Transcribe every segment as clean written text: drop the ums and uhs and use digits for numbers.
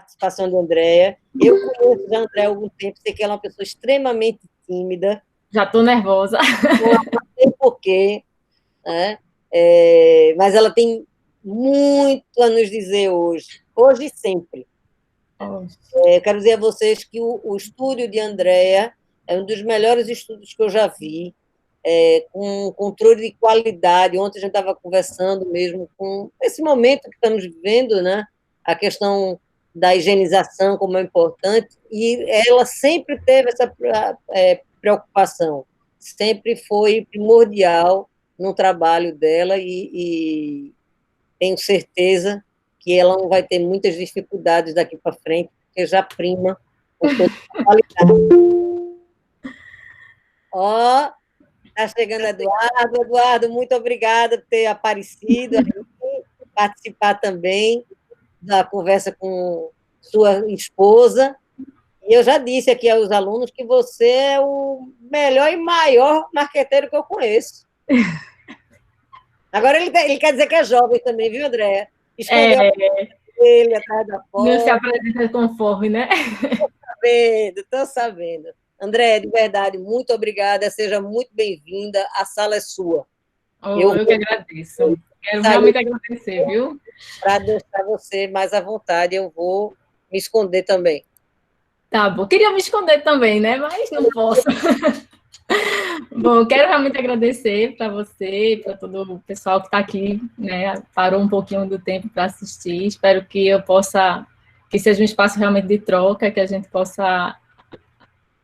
participação de Andréa. Eu conheço a Andréa há algum tempo, sei que ela é uma pessoa extremamente tímida. Já estou nervosa. Não sei porquê, né? Mas ela tem muito a nos dizer hoje e sempre. Eu quero dizer a vocês que o estúdio de Andréa é um dos melhores estúdios que eu já vi, com controle de qualidade. Ontem a gente estava conversando mesmo com esse momento que estamos vivendo, né? A questão da higienização como é importante, e ela sempre teve essa preocupação, sempre foi primordial no trabalho dela, e tenho certeza que ela não vai ter muitas dificuldades daqui para frente, porque já prima com toda a qualidade. Ó, está chegando Eduardo. Eduardo, muito obrigada por ter aparecido aqui, participar também da conversa com sua esposa. E eu já disse aqui aos alunos que você é o melhor e maior marqueteiro que eu conheço. Agora ele quer dizer que é jovem também, viu, Andréa? Escondeu ele atrás da porta. Não se apresenta conforme, né? Estou sabendo. Andréa, de verdade, muito obrigada, seja muito bem-vinda, a sala é sua. Eu que agradeço. Quero realmente agradecer, viu? Para deixar você mais à vontade, eu vou me esconder também. Tá bom. Queria me esconder também, né? Mas não posso. Bom, quero realmente agradecer para você, para todo o pessoal que está aqui, né? Parou um pouquinho do tempo para assistir. Espero que eu possa, que seja um espaço realmente de troca, que a gente possa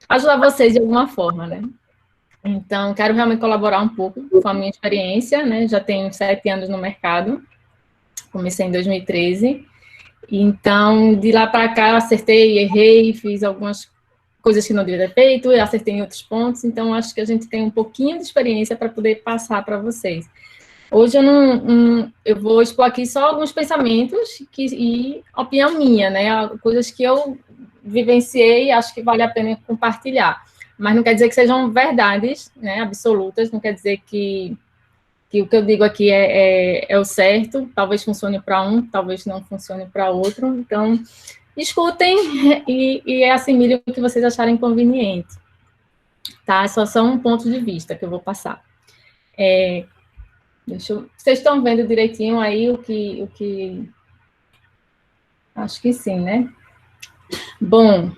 ajudar vocês de alguma forma, né? Então, quero realmente colaborar um pouco com a minha experiência, né? Já tenho 7 anos no mercado, comecei em 2013. Então, de lá para cá, eu acertei, errei, fiz algumas coisas que não devia ter feito, eu acertei em outros pontos, então acho que a gente tem um pouquinho de experiência para poder passar para vocês. Hoje eu vou expor aqui só alguns pensamentos e opinião minha, né? Coisas que eu vivenciei e acho que vale a pena compartilhar. Mas não quer dizer que sejam verdades, né, absolutas, não quer dizer que o que eu digo aqui é o certo, talvez funcione para um, talvez não funcione para outro. Então, escutem e assimilem o que vocês acharem conveniente. Tá? Só são um ponto de vista que eu vou passar. Vocês estão vendo direitinho aí o que... Acho que sim, né? Bom,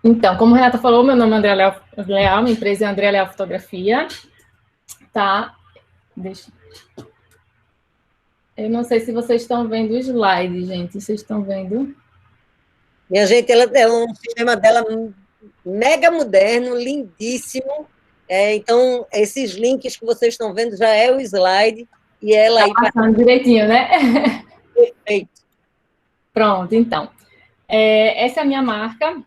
então, como a Renata falou, meu nome é André Leal, minha empresa é André Leal Fotografia. Tá? Eu não sei se vocês estão vendo o slide, gente. Vocês estão vendo? Minha gente, ela é um sistema dela mega moderno, lindíssimo. Então, esses links que vocês estão vendo já é o slide, e ela tá aí... passando direitinho, né? Perfeito. Pronto, então. Essa é a minha marca,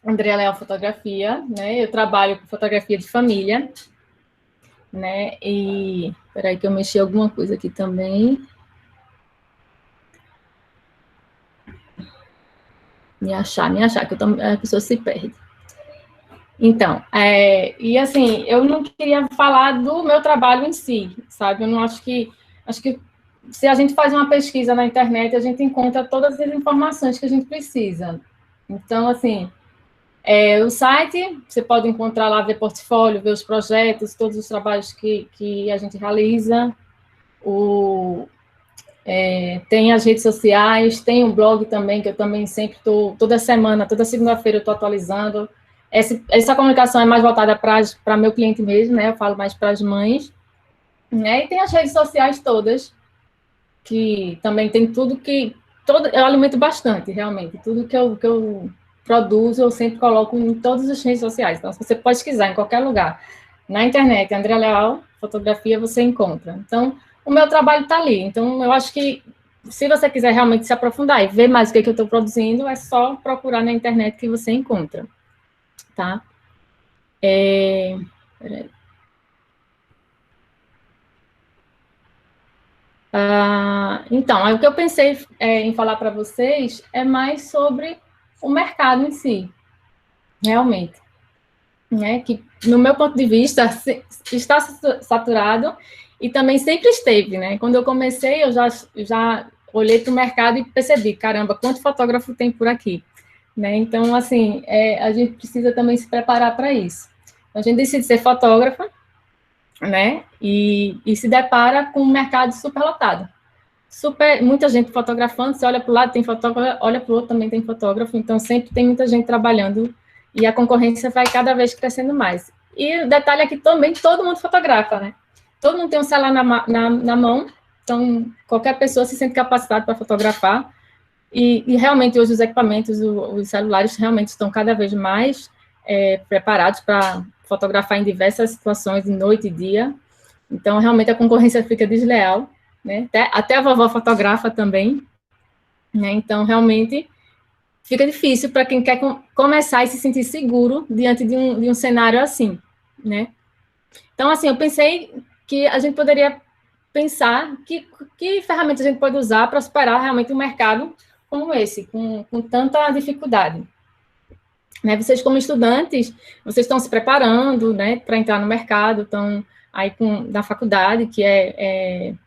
André Leal Fotografia, né? Eu trabalho com fotografia de família, né? E... Espera que eu mexi alguma coisa aqui também. Me achar, que a pessoa se perde. Então, e assim, eu não queria falar do meu trabalho em si, sabe? Eu não acho que se a gente faz uma pesquisa na internet, a gente encontra todas as informações que a gente precisa. Então, assim, o site, você pode encontrar lá, ver portfólio, ver os projetos, todos os trabalhos que a gente realiza. Tem as redes sociais, tem um blog também, que eu também sempre estou, toda semana, toda segunda-feira eu estou atualizando. Essa comunicação é mais voltada para meu cliente mesmo, né? Eu falo mais para as mães. Né? E tem as redes sociais todas, que também tem tudo eu alimento bastante, realmente. Tudo que eu produzo, eu sempre coloco em todas as redes sociais. Então, se você pode pesquisar em qualquer lugar, na internet, André Leal, fotografia, você encontra. Então, o meu trabalho está ali. Então, eu acho que, se você quiser realmente se aprofundar e ver mais o que eu estou produzindo, é só procurar na internet que você encontra. Tá? Peraí. Então, o que eu pensei em falar para vocês é mais sobre o mercado em si, realmente. Né? Que, no meu ponto de vista, está saturado e também sempre esteve. Né? Quando eu comecei, eu já olhei para o mercado e percebi, caramba, quanto fotógrafo tem por aqui, né? Então, assim, a gente precisa também se preparar para isso. Então, a gente decide ser fotógrafa, né? E se depara com um mercado superlotado. Muita gente fotografando, você olha para o lado, tem fotógrafo, olha para o outro, também tem fotógrafo, então sempre tem muita gente trabalhando e a concorrência vai cada vez crescendo mais. E o detalhe é que também todo mundo fotografa, né? Todo mundo tem um celular na mão, então qualquer pessoa se sente capacitada para fotografar e realmente hoje os equipamentos, os celulares realmente estão cada vez mais preparados para fotografar em diversas situações, de noite e dia, então realmente a concorrência fica desleal, né? Até a vovó fotografa também, né? Então, realmente, fica difícil para quem quer começar e se sentir seguro diante de um cenário assim, né? Então, assim, eu pensei que a gente poderia pensar que ferramentas a gente pode usar para superar realmente um mercado como esse, com tanta dificuldade. Né? Vocês, como estudantes, vocês estão se preparando, né, para entrar no mercado, estão aí na faculdade, que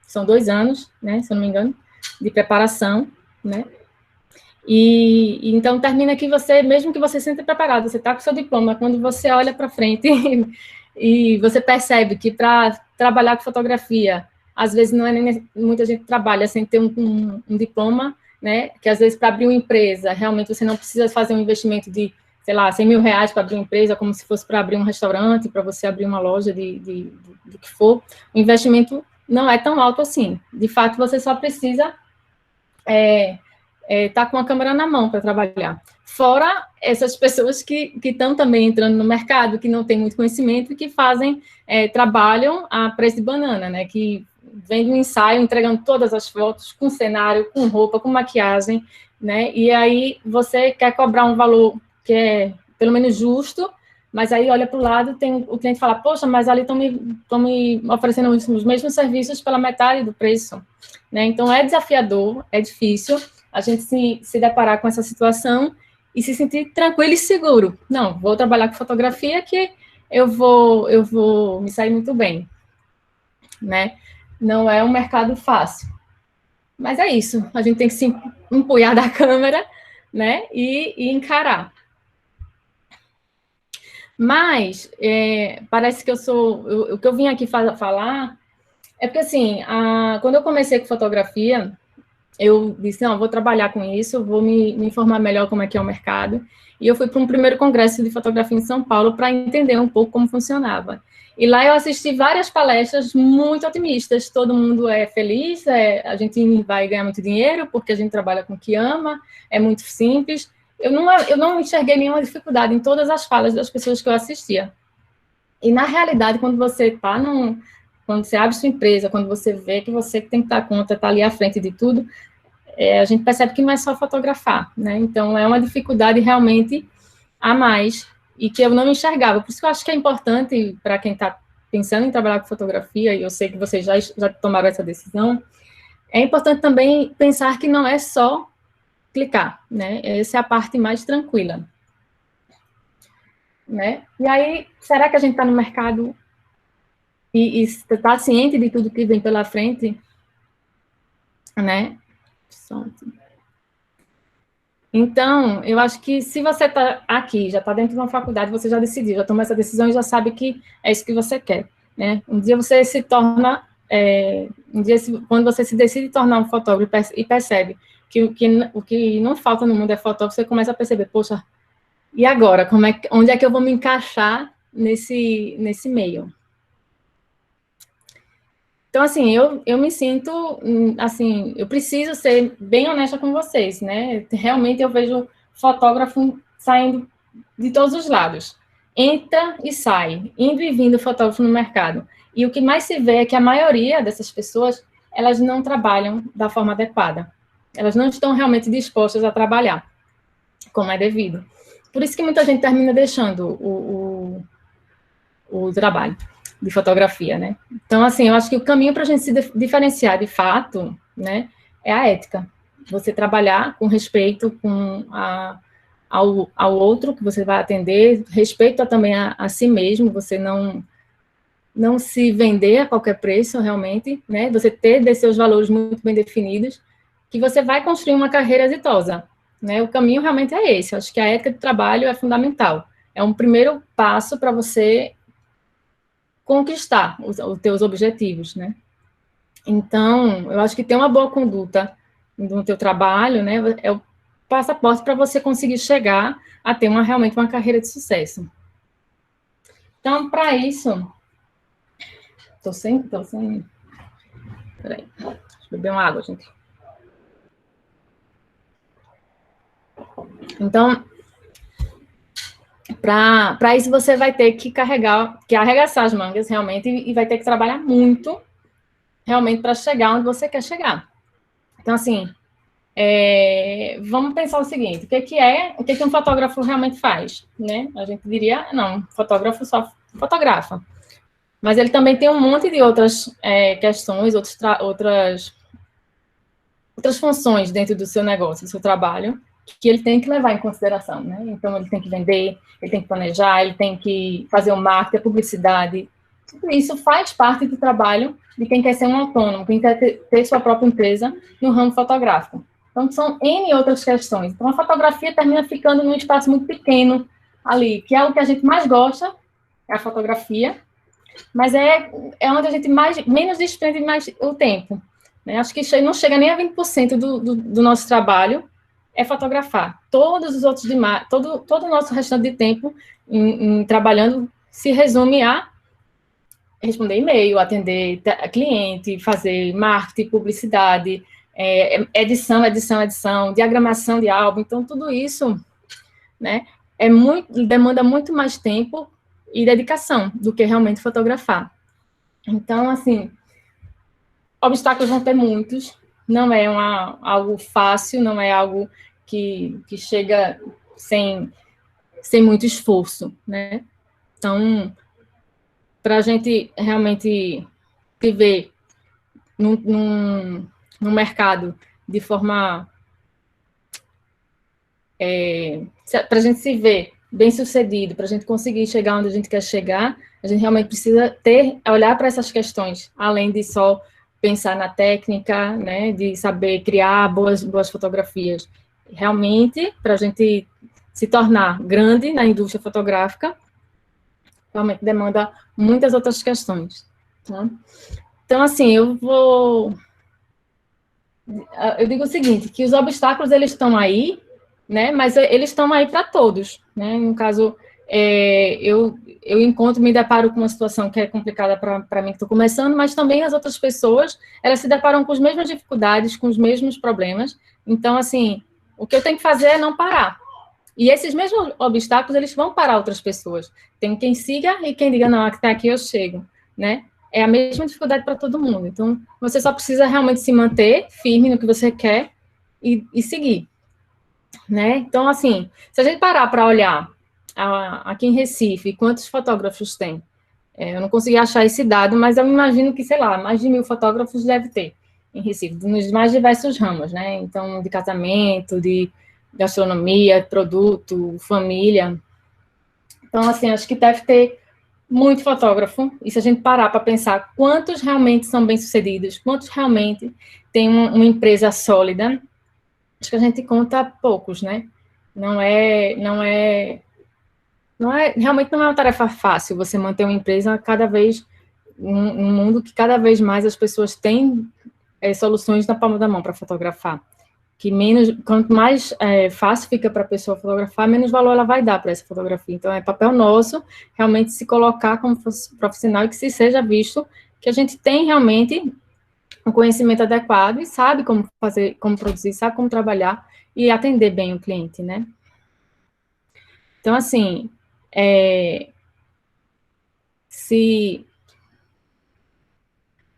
são 2 anos, né, se eu não me engano, de preparação, né, e então termina que você, mesmo que você se sinta preparado, você está com seu diploma, quando você olha para frente e você percebe que para trabalhar com fotografia, às vezes não é nem muita gente trabalha sem ter um diploma, né, que às vezes para abrir uma empresa, realmente você não precisa fazer um investimento de, sei lá, 100 mil reais para abrir uma empresa, como se fosse para abrir um restaurante, para você abrir uma loja do que for, o investimento não é tão alto assim. De fato, você só precisa estar com a câmera na mão para trabalhar. Fora essas pessoas que estão também entrando no mercado, que não têm muito conhecimento e que trabalham a preço de banana, né? Que vem do ensaio, entregando todas as fotos, com cenário, com roupa, com maquiagem, né? E aí você quer cobrar um valor que é pelo menos justo, mas aí olha para o lado, tem o cliente fala, poxa, mas ali estão me oferecendo os mesmos serviços pela metade do preço, né? Então é desafiador, é difícil a gente se deparar com essa situação e se sentir tranquilo e seguro. Não, vou trabalhar com fotografia que eu vou me sair muito bem, né? Não é um mercado fácil. Mas é isso, a gente tem que se empunhar da câmera, né? E encarar. Mas parece que o que eu vim aqui falar é porque, assim, quando eu comecei com fotografia, eu disse, não, vou trabalhar com isso, vou me informar melhor como é que é o mercado. E eu fui para um primeiro congresso de fotografia em São Paulo para entender um pouco como funcionava. E lá eu assisti várias palestras muito otimistas, todo mundo é feliz, a gente vai ganhar muito dinheiro porque a gente trabalha com o que ama, é muito simples. Eu não enxerguei nenhuma dificuldade em todas as falas das pessoas que eu assistia. E, na realidade, quando você quando você abre sua empresa, quando você vê que você tem que dar conta, está ali à frente de tudo, a gente percebe que não é só fotografar, né? Então, é uma dificuldade realmente a mais e que eu não enxergava. Por isso que eu acho que é importante para quem está pensando em trabalhar com fotografia, e eu sei que vocês já tomaram essa decisão, é importante também pensar que não é só clicar, né? Essa é a parte mais tranquila, né? E aí, será que a gente está no mercado e está ciente de tudo que vem pela frente, né? Então, eu acho que se você está aqui, já está dentro de uma faculdade, você já decidiu, já tomou essa decisão e já sabe que é isso que você quer, né? Um dia você se torna, quando você se decide tornar um fotógrafo e percebe que o que não falta no mundo é fotógrafo, você começa a perceber, poxa, e agora? Onde é que eu vou me encaixar nesse meio? Então, assim, eu me sinto, assim, eu preciso ser bem honesta com vocês, né? Realmente eu vejo fotógrafo saindo de todos os lados. Entra e sai, indo e vindo fotógrafo no mercado. E o que mais se vê é que a maioria dessas pessoas, elas não trabalham da forma adequada. Elas não estão realmente dispostas a trabalhar como é devido. Por isso que muita gente termina deixando o trabalho de fotografia, né? Então, assim, eu acho que o caminho para a gente se diferenciar de fato, né, é a ética. Você trabalhar com respeito ao outro que você vai atender, respeito também a si mesmo, você não se vender a qualquer preço, realmente, né? Você ter seus valores muito bem definidos, que você vai construir uma carreira exitosa, né? O caminho realmente é esse. Eu acho que a ética de trabalho é fundamental. É um primeiro passo para você conquistar os teus objetivos, né? Então, eu acho que ter uma boa conduta no teu trabalho, né, é o passaporte para você conseguir chegar a ter realmente uma carreira de sucesso. Então, para isso, tô sem, peraí, deixa eu beber uma água, gente. Então, para isso você vai ter que arregaçar as mangas realmente e vai ter que trabalhar muito realmente para chegar onde você quer chegar. Então, assim, vamos pensar o seguinte, o que um fotógrafo realmente faz, né? A gente diria, não, fotógrafo só fotografa. Mas ele também tem um monte de outras questões, outras funções dentro do seu negócio, do seu trabalho, que ele tem que levar em consideração, né? Então, ele tem que vender, ele tem que planejar, ele tem que fazer o marketing, a publicidade. Tudo isso faz parte do trabalho de quem quer ser um autônomo, quem quer ter sua própria empresa no ramo fotográfico. Então, são N outras questões. Então, a fotografia termina ficando num espaço muito pequeno ali, que é o que a gente mais gosta, é a fotografia, mas é onde a gente menos desprende mais o tempo. Né? Acho que não chega nem a 20% do nosso trabalho é fotografar. Todos os outros demais, todo o nosso restante de tempo trabalhando se resume a responder e-mail, atender cliente, fazer marketing, publicidade, edição, diagramação de álbum. Então, tudo isso, né, demanda muito mais tempo e dedicação do que realmente fotografar. Então, assim, obstáculos vão ter muitos, não é algo fácil, não é algo que chega sem muito esforço, né? Então, para a gente realmente viver num mercado de forma... para a gente se ver bem-sucedido, para a gente conseguir chegar onde a gente quer chegar, a gente realmente precisa olhar para essas questões, além de só pensar na técnica, né, de saber criar boas fotografias. Realmente, para a gente se tornar grande na indústria fotográfica, realmente demanda muitas outras questões. Tá? Então, assim, eu digo o seguinte, que os obstáculos, eles estão aí, né, mas eles estão aí para todos, né? No caso, eu me deparo com uma situação que é complicada para mim, que estou começando, mas também as outras pessoas, elas se deparam com as mesmas dificuldades, com os mesmos problemas. Então, assim, o que eu tenho que fazer é não parar. E esses mesmos obstáculos, eles vão parar outras pessoas. Tem quem siga e quem diga, não, até aqui eu chego, né? É a mesma dificuldade para todo mundo. Então, você só precisa realmente se manter firme no que você quer e seguir. Né? Então, assim, se a gente parar para olhar aqui em Recife, quantos fotógrafos tem? Eu não consegui achar esse dado, mas eu imagino que, sei lá, mais de 1.000 fotógrafos deve ter em Recife, nos mais diversos ramos, né? Então, de casamento, de gastronomia, produto, família. Então, assim, acho que deve ter muito fotógrafo, e se a gente parar para pensar quantos realmente são bem-sucedidos, quantos realmente têm uma empresa sólida, acho que a gente conta poucos, né? Realmente não é uma tarefa fácil você manter uma empresa cada vez, num mundo que cada vez mais as pessoas têm soluções na palma da mão para fotografar. Quanto mais fácil fica para a pessoa fotografar, menos valor ela vai dar para essa fotografia. Então, é papel nosso realmente se colocar como profissional e que se seja visto que a gente tem realmente um conhecimento adequado e sabe como fazer, como produzir, sabe como trabalhar e atender bem o cliente, né? Então, assim,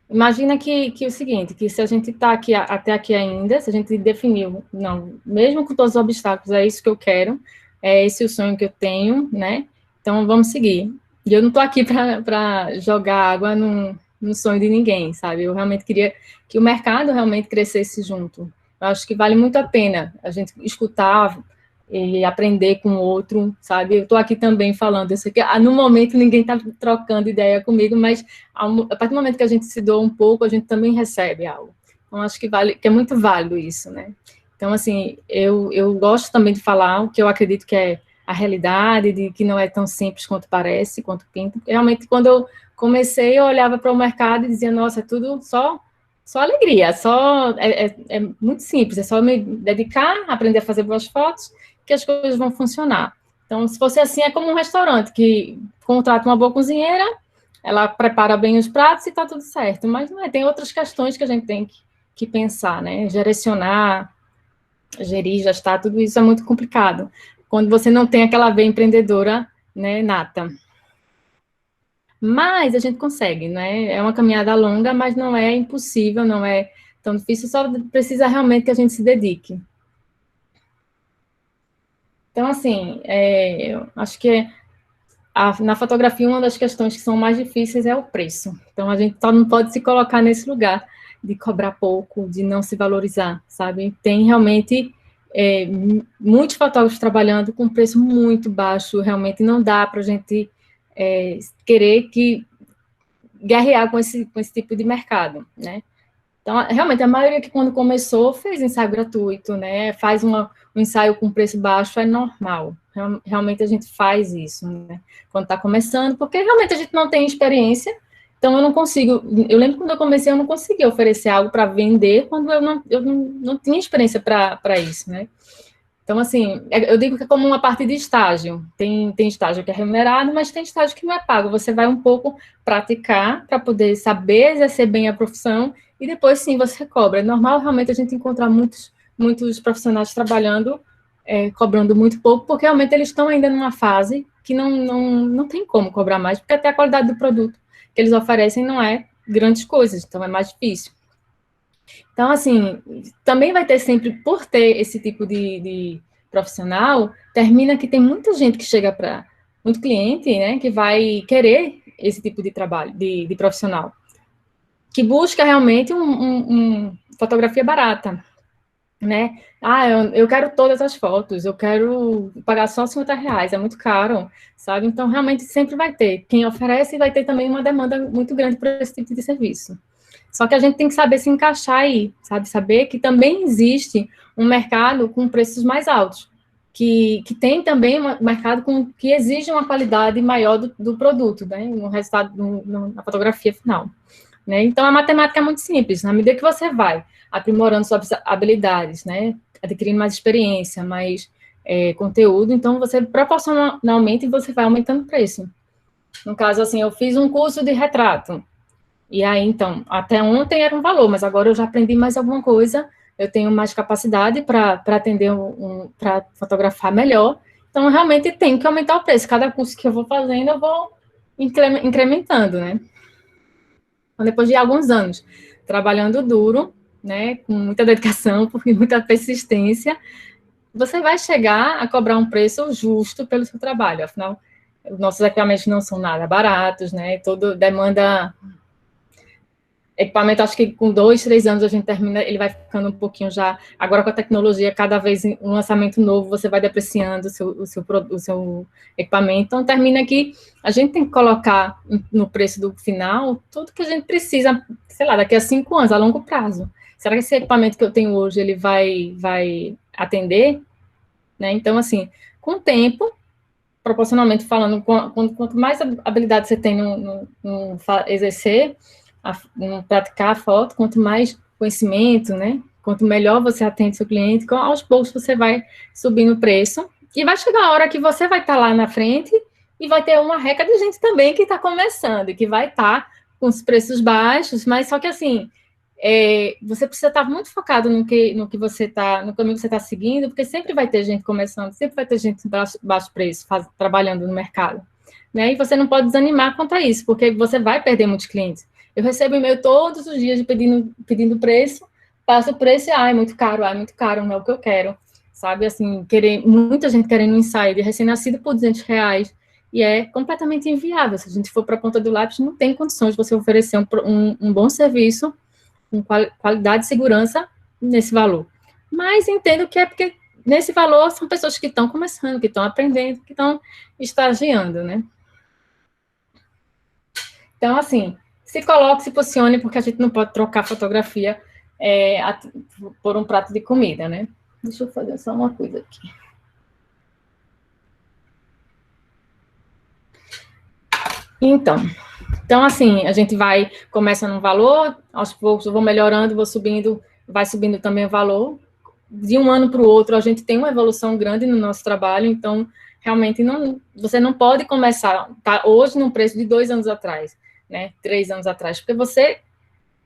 imagina que é o seguinte, que se a gente está aqui, até aqui ainda, se a gente definiu, não, mesmo com todos os obstáculos, é isso que eu quero, é esse o sonho que eu tenho, né? Então, vamos seguir. E eu não estou aqui para jogar água no sonho de ninguém, sabe? Eu realmente queria que o mercado realmente crescesse junto. Eu acho que vale muito a pena a gente escutar e aprender com o outro, sabe? Eu estou aqui também falando, eu sei que no momento ninguém está trocando ideia comigo, mas a partir do momento que a gente se doa um pouco, a gente também recebe algo. Então, acho que é muito válido isso, né? Então, assim, eu gosto também de falar o que eu acredito que é a realidade, de que não é tão simples quanto parece, quanto pinta. Porque, realmente, quando eu comecei, eu olhava para o mercado e dizia, nossa, é tudo só alegria, é muito simples, é só me dedicar, aprender a fazer boas fotos, que as coisas vão funcionar. Então, se fosse assim, é como um restaurante, que contrata uma boa cozinheira, ela prepara bem os pratos e está tudo certo. Mas não é, tem outras questões que a gente tem que pensar, né? Direcionar, gerir, gestar, tudo isso é muito complicado. Quando você não tem aquela veia empreendedora, né, nata. Mas a gente consegue, né? É uma caminhada longa, mas não é impossível, não é tão difícil, só precisa realmente que a gente se dedique. Então, assim, eu acho que na fotografia, uma das questões que são mais difíceis é o preço. Então, a gente só não pode se colocar nesse lugar de cobrar pouco, de não se valorizar, sabe? Tem realmente muitos fotógrafos trabalhando com preço muito baixo, realmente não dá para a gente querer guerrear com esse tipo de mercado, né? Então, realmente, a maioria que quando começou fez ensaio gratuito, né? Faz um ensaio com preço baixo, é normal. Realmente a gente faz isso, né? Quando está começando, porque realmente a gente não tem experiência, então eu não consigo. Eu lembro quando eu comecei, eu não conseguia oferecer algo para vender quando eu não tinha experiência para isso, né? Então, assim, eu digo que é como uma parte de estágio. Tem estágio que é remunerado, mas tem estágio que não é pago. Você vai um pouco praticar para poder saber exercer bem a profissão e depois, sim, você cobra. É normal, realmente, a gente encontrar muitos profissionais trabalhando, cobrando muito pouco, porque realmente eles estão ainda numa fase que não tem como cobrar mais, porque até a qualidade do produto que eles oferecem não é grandes coisas, então é mais difícil. Então, assim, também vai ter sempre, por ter esse tipo de profissional, termina que tem muita gente que chega para, muito cliente, né, que vai querer esse tipo de trabalho, de profissional, que busca realmente fotografia barata, né? Eu quero todas as fotos, eu quero pagar só R$ 50, é muito caro, sabe? Então, realmente, sempre vai ter. Quem oferece vai ter também uma demanda muito grande por esse tipo de serviço. Só que a gente tem que saber se encaixar aí, sabe? Saber que também existe um mercado com preços mais altos, que tem também um mercado que exige uma qualidade maior do produto, né? No resultado, na fotografia final. Né? Então, a matemática é muito simples. Na medida que você vai aprimorando suas habilidades, né? Adquirindo mais experiência, mais conteúdo, então você proporcionalmente você vai aumentando o preço. No caso, assim, eu fiz um curso de retrato. E aí, então, até ontem era um valor, mas agora eu já aprendi mais alguma coisa, eu tenho mais capacidade para atender, para fotografar melhor. Então, realmente tem que aumentar o preço. Cada curso que eu vou fazendo, eu vou incrementando, né? Então, depois de alguns anos trabalhando duro, né, com muita dedicação, e muita persistência, você vai chegar a cobrar um preço justo pelo seu trabalho. Afinal, os nossos equipamentos não são nada baratos, né? Todo demanda equipamento, acho que com 2, 3 anos a gente termina, ele vai ficando um pouquinho já. Agora, com a tecnologia, cada vez um lançamento novo, você vai depreciando o seu equipamento. Então, termina que a gente tem que colocar no preço do final tudo que a gente precisa, sei lá, daqui a 5 anos, a longo prazo. Será que esse equipamento que eu tenho hoje, ele vai atender? Né? Então, assim, com o tempo, proporcionalmente falando, quanto mais habilidade você tem no exercer, praticar a foto, quanto mais conhecimento, né? Quanto melhor você atende seu cliente, aos poucos você vai subindo o preço e vai chegar a hora que você vai estar lá na frente e vai ter uma reca de gente também que está começando e que vai estar com os preços baixos, mas só que assim, você precisa estar muito focado no que você está, no caminho que você está seguindo, porque sempre vai ter gente começando, sempre vai ter gente de baixo preço trabalhando no mercado, né? E você não pode desanimar quanto a isso, porque você vai perder muitos clientes. Eu recebo e-mail todos os dias pedindo preço, passo o preço e, é muito caro, não é o que eu quero, sabe? Assim, muita gente querendo um ensaio de recém-nascido por R$ 200, e é completamente inviável. Se a gente for para a ponta do lápis, não tem condições de você oferecer um bom serviço, com qualidade e segurança nesse valor. Mas entendo que é porque nesse valor são pessoas que estão começando, que estão aprendendo, que estão estagiando, né? Então, assim, se coloque, se posicione, porque a gente não pode trocar fotografia por um prato de comida, né? Deixa eu fazer só uma coisa aqui. Então, assim, a gente começa num valor, aos poucos eu vou melhorando, vai subindo também o valor. De um ano para o outro, a gente tem uma evolução grande no nosso trabalho, então, realmente, você não pode começar, tá, hoje, num preço de 2 anos atrás, né, 3 anos atrás, porque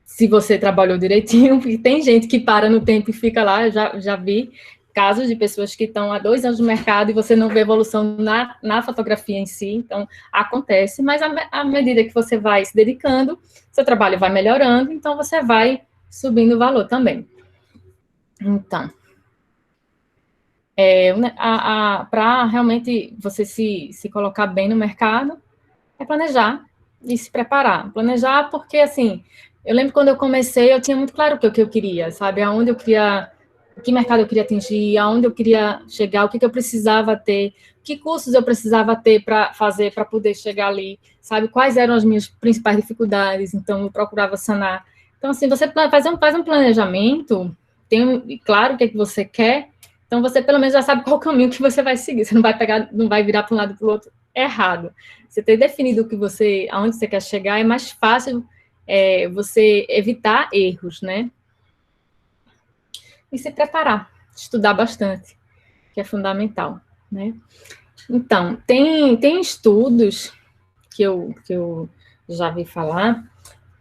se você trabalhou direitinho, porque tem gente que para no tempo e fica lá, eu já vi casos de pessoas que estão há 2 anos no mercado e você não vê evolução na fotografia em si, então acontece, mas à medida que você vai se dedicando, seu trabalho vai melhorando, então você vai subindo o valor também. Então, para realmente você se colocar bem no mercado, é planejar e se preparar. Planejar porque, assim, eu lembro quando eu comecei, eu tinha muito claro o que eu queria, sabe? Aonde eu queria, que mercado eu queria atingir, aonde eu queria chegar, o que eu precisava ter, que cursos eu precisava ter para fazer, para poder chegar ali, sabe? Quais eram as minhas principais dificuldades, então eu procurava sanar. Então, assim, você faz um planejamento, tem claro o que você quer, então você pelo menos já sabe qual o caminho que você vai seguir, você não vai virar para um lado para o outro errado. Você ter definido aonde você quer chegar, é mais fácil você evitar erros, né? E se preparar, estudar bastante, que é fundamental, né? Então, tem estudos que eu já vi falar,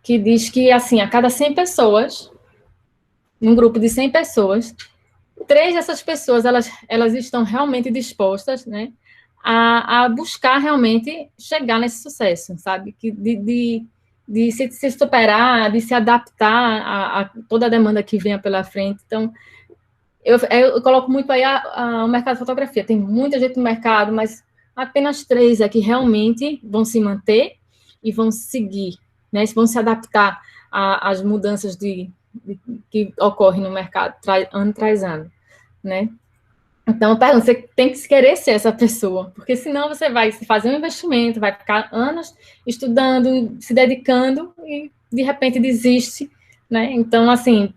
que diz que, assim, a cada 100 pessoas, num grupo de 100 pessoas, 3 dessas pessoas, elas estão realmente dispostas, né, a buscar realmente chegar nesse sucesso, sabe? De se superar, de se adaptar a toda a demanda que venha pela frente. Então, eu coloco muito aí o mercado de fotografia. Tem muita gente no mercado, mas apenas 3 é que realmente vão se manter e vão seguir, né? Vão se adaptar às mudanças que ocorrem no mercado, ano tras ano, né? Então, eu pergunto, você tem que querer ser essa pessoa, porque senão você vai fazer um investimento, vai ficar anos estudando, se dedicando e, de repente, desiste, né? Então, assim,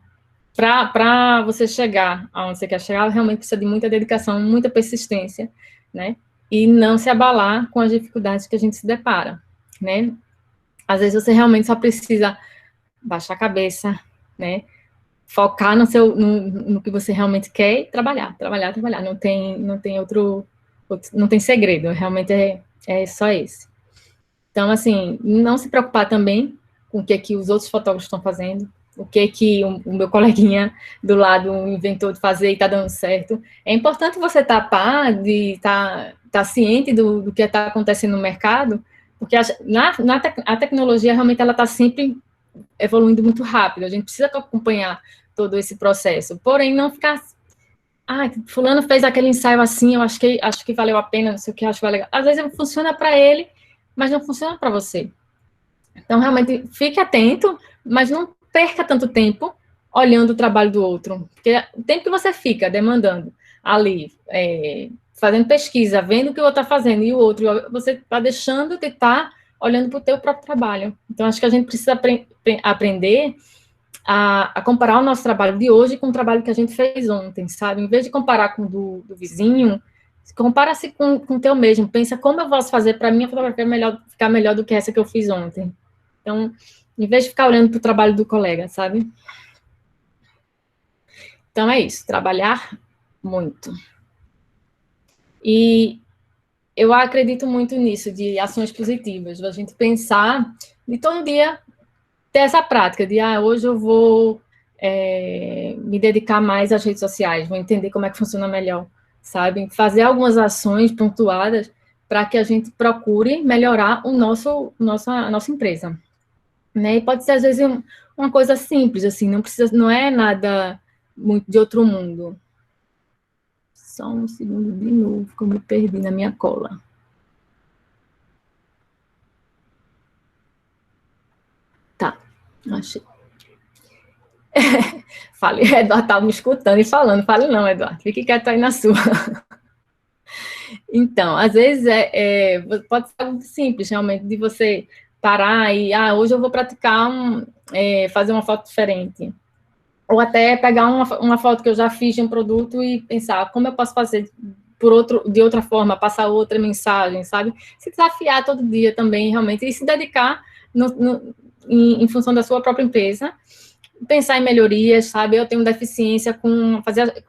para você chegar aonde você quer chegar, realmente precisa de muita dedicação, muita persistência, né? E não se abalar com as dificuldades que a gente se depara, né? Às vezes você realmente só precisa baixar a cabeça, né? Focar no que você realmente quer e trabalhar. Não tem outro, não tem segredo, realmente é só esse. Então, assim, não se preocupar também com o que os outros fotógrafos estão fazendo, o que o meu coleguinha do lado inventou de fazer e está dando certo. É importante você estar ciente do que está acontecendo no mercado, porque a tecnologia realmente ela está sempre evoluindo muito rápido, a gente precisa acompanhar todo esse processo, porém não ficar, fulano fez aquele ensaio assim, eu acho que valeu a pena, não sei o que, acho que valeu. Às vezes funciona para ele, mas não funciona para você. Então, realmente, fique atento, mas não perca tanto tempo olhando o trabalho do outro, porque o tempo que você fica demandando ali, fazendo pesquisa, vendo o que o outro está fazendo, e o outro, você está deixando de estar olhando para o teu próprio trabalho. Então, acho que a gente precisa aprender a comparar o nosso trabalho de hoje com o trabalho que a gente fez ontem, sabe? Em vez de comparar com o do vizinho, compara-se com o teu mesmo. Pensa como eu posso fazer para a minha fotografia ficar melhor do que essa que eu fiz ontem. Então, em vez de ficar olhando para o trabalho do colega, sabe? Então, é isso. Trabalhar muito. E eu acredito muito nisso, de ações positivas, a gente pensar de todo dia ter essa prática de, hoje eu vou me dedicar mais às redes sociais, vou entender como é que funciona melhor, sabe? Fazer algumas ações pontuadas para que a gente procure melhorar a nossa empresa, né? E pode ser, às vezes, uma coisa simples, assim, não é nada muito de outro mundo. Só um segundo de novo, que eu me perdi na minha cola. Tá, achei. Fale, Eduardo estava me escutando e falando. Fale não, Eduardo, fique quieto aí na sua. Então, às vezes, pode ser algo simples, realmente, de você parar e, hoje eu vou praticar, fazer uma foto diferente. ou até pegar uma foto que eu já fiz de um produto e pensar como eu posso fazer de outra forma, passar outra mensagem, sabe? Se desafiar todo dia também, realmente, e se dedicar em função da sua própria empresa, pensar em melhorias, sabe? Eu tenho deficiência com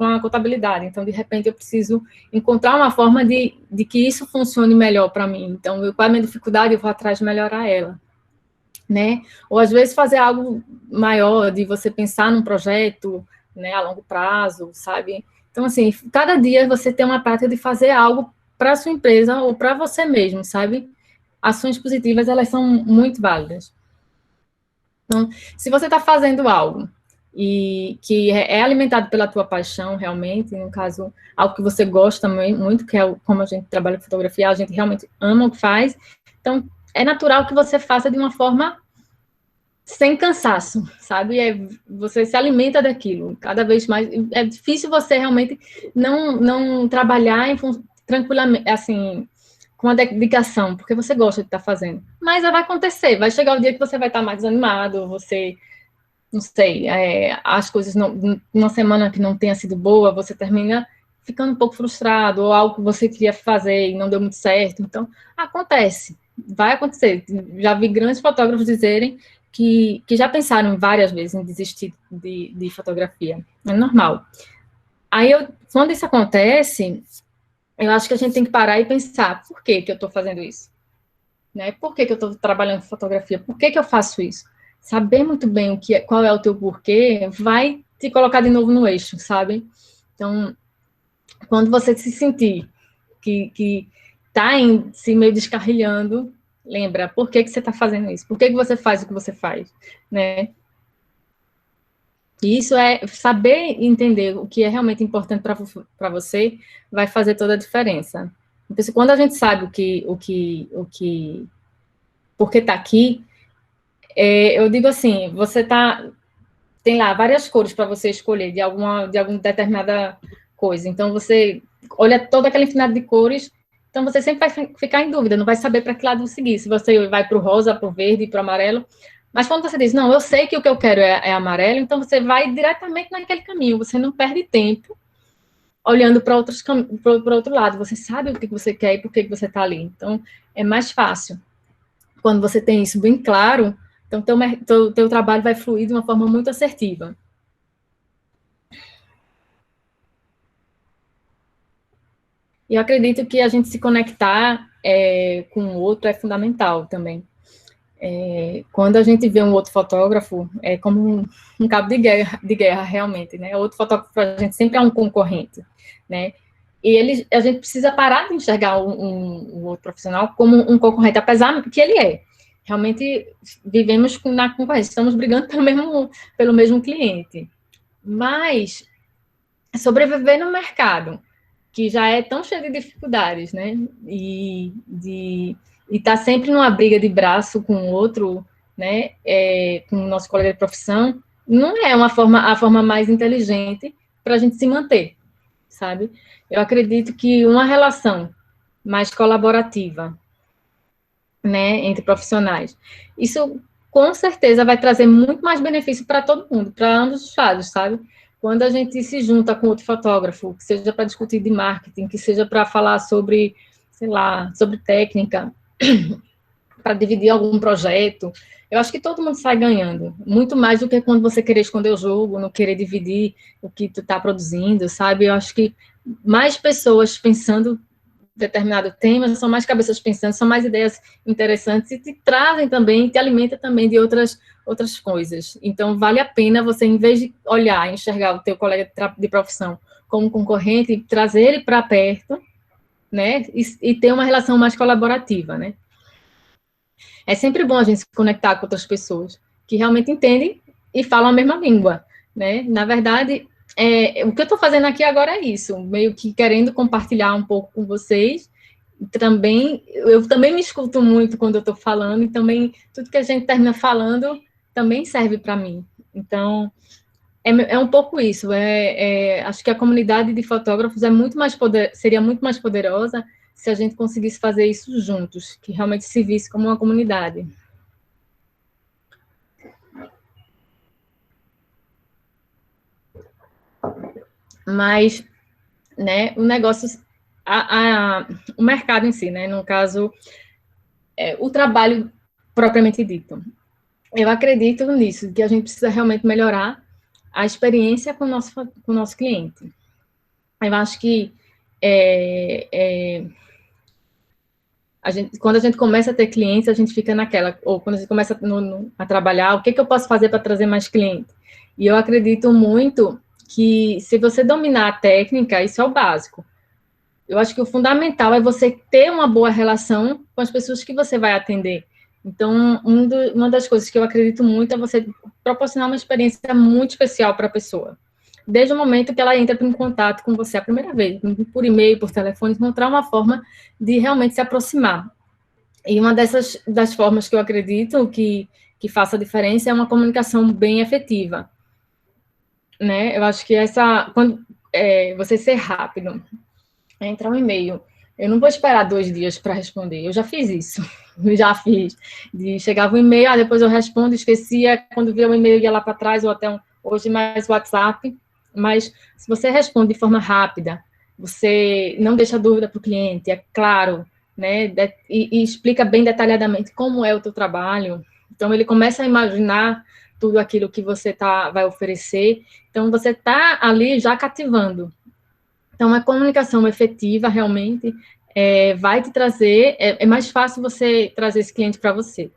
a contabilidade, então, de repente, eu preciso encontrar uma forma de que isso funcione melhor para mim. Então, qual é a minha dificuldade? Eu vou atrás de melhorar ela, né? Ou, às vezes, fazer algo maior, de você pensar num projeto, né, a longo prazo, sabe? Então, assim, cada dia você tem uma prática de fazer algo para a sua empresa ou para você mesmo, sabe? Ações positivas, elas são muito válidas. Então, se você está fazendo algo e que é alimentado pela tua paixão, realmente, no caso, algo que você gosta muito, que é como a gente trabalha com fotografia, a gente realmente ama o que faz, então, é natural que você faça de uma forma sem cansaço, sabe? Você se alimenta daquilo, cada vez mais. É difícil você realmente não trabalhar tranquilamente, assim, com a dedicação, porque você gosta de estar fazendo. Mas vai acontecer, vai chegar o dia que você vai estar mais animado, você, não sei, as coisas, uma semana que não tenha sido boa, você termina ficando um pouco frustrado, ou algo que você queria fazer e não deu muito certo. Então, acontece, vai acontecer. Já vi grandes fotógrafos dizerem que já pensaram várias vezes em desistir de fotografia. É normal. Aí, quando isso acontece, eu acho que a gente tem que parar e pensar, por que eu estou fazendo isso? Né? Por que eu estou trabalhando com fotografia? Por que eu faço isso? Saber muito bem qual é o teu porquê vai te colocar de novo no eixo, sabe? Então, quando você se sentir que está se meio descarrilhando, lembra, por que você está fazendo isso? Por que você faz o que você faz? Né? E isso é saber entender o que é realmente importante para você, vai fazer toda a diferença. Então, quando a gente sabe porque está aqui, eu digo assim, tem lá várias cores para você escolher de alguma determinada coisa. Então, você olha toda aquela infinidade de cores, então você sempre vai ficar em dúvida, não vai saber para que lado seguir, se você vai para o rosa, para o verde, para o amarelo. Mas quando você diz, não, eu sei que o que eu quero é amarelo, então você vai diretamente naquele caminho, você não perde tempo olhando para outro lado, você sabe o que você quer e por que você está ali. Então, é mais fácil. Quando você tem isso bem claro, então teu trabalho vai fluir de uma forma muito assertiva. E eu acredito que a gente se conectar com o outro é fundamental também. Quando a gente vê um outro fotógrafo, é como um cabo de guerra realmente, né? Outro fotógrafo para a gente sempre é um concorrente, né? E a gente precisa parar de enxergar um outro profissional como um concorrente, apesar que ele é. Realmente vivemos na concorrência, estamos brigando pelo mesmo cliente. Mas sobreviver no mercado, que já é tão cheio de dificuldades, né? E tá sempre numa briga de braço com o outro, né? Com o nosso colega de profissão, não é a forma mais inteligente para a gente se manter, sabe? Eu acredito que uma relação mais colaborativa, né, entre profissionais, isso com certeza vai trazer muito mais benefício para todo mundo, para ambos os lados, sabe? Quando a gente se junta com outro fotógrafo, que seja para discutir de marketing, que seja para falar sobre, sei lá, sobre técnica, para dividir algum projeto, eu acho que todo mundo sai ganhando, muito mais do que quando você querer esconder o jogo, não querer dividir o que tu está produzindo, sabe? Eu acho que mais pessoas pensando determinado tema, são mais cabeças pensando, são mais ideias interessantes e te trazem também, te alimenta também de outras coisas. Então, vale a pena você, em vez de olhar, enxergar o teu colega de profissão como concorrente, trazer ele para perto, né, e ter uma relação mais colaborativa, né. É sempre bom a gente se conectar com outras pessoas que realmente entendem e falam a mesma língua, né. Na verdade, o que eu estou fazendo aqui agora é isso, meio que querendo compartilhar um pouco com vocês. Eu também me escuto muito quando eu estou falando, e também tudo que a gente termina falando também serve para mim. Então, é um pouco isso. Acho que a comunidade de fotógrafos seria muito mais poderosa se a gente conseguisse fazer isso juntos, que realmente se visse como uma comunidade. Mas, né, o negócio, o mercado em si, né, no caso, o trabalho propriamente dito. Eu acredito nisso, que a gente precisa realmente melhorar a experiência com o nosso cliente. Eu acho que quando a gente começa a ter clientes, a gente fica naquela, ou quando a gente começa a trabalhar, o que eu posso fazer para trazer mais clientes? E eu acredito muito que se você dominar a técnica, isso é o básico. Eu acho que o fundamental é você ter uma boa relação com as pessoas que você vai atender. Então, uma das coisas que eu acredito muito é você proporcionar uma experiência muito especial para a pessoa. Desde o momento que ela entra em contato com você a primeira vez, por e-mail, por telefone, encontrar uma forma de realmente se aproximar. E uma das formas que eu acredito que faça a diferença é uma comunicação bem efetiva. Né? Eu acho que quando você ser rápido, entrar um e-mail. Eu não vou esperar 2 dias para responder. Eu já fiz isso. Eu já fiz. Chegava um e-mail, depois eu respondo, esquecia. Quando via o e-mail, ia lá para trás, ou até hoje mais WhatsApp. Mas se você responde de forma rápida, você não deixa dúvida para o cliente, é claro, né? E explica bem detalhadamente como é o teu trabalho. Então, ele começa a imaginar tudo aquilo que você vai oferecer. Então, você está ali já cativando. Então, a comunicação efetiva, realmente, vai te trazer... É mais fácil você trazer esse cliente para você.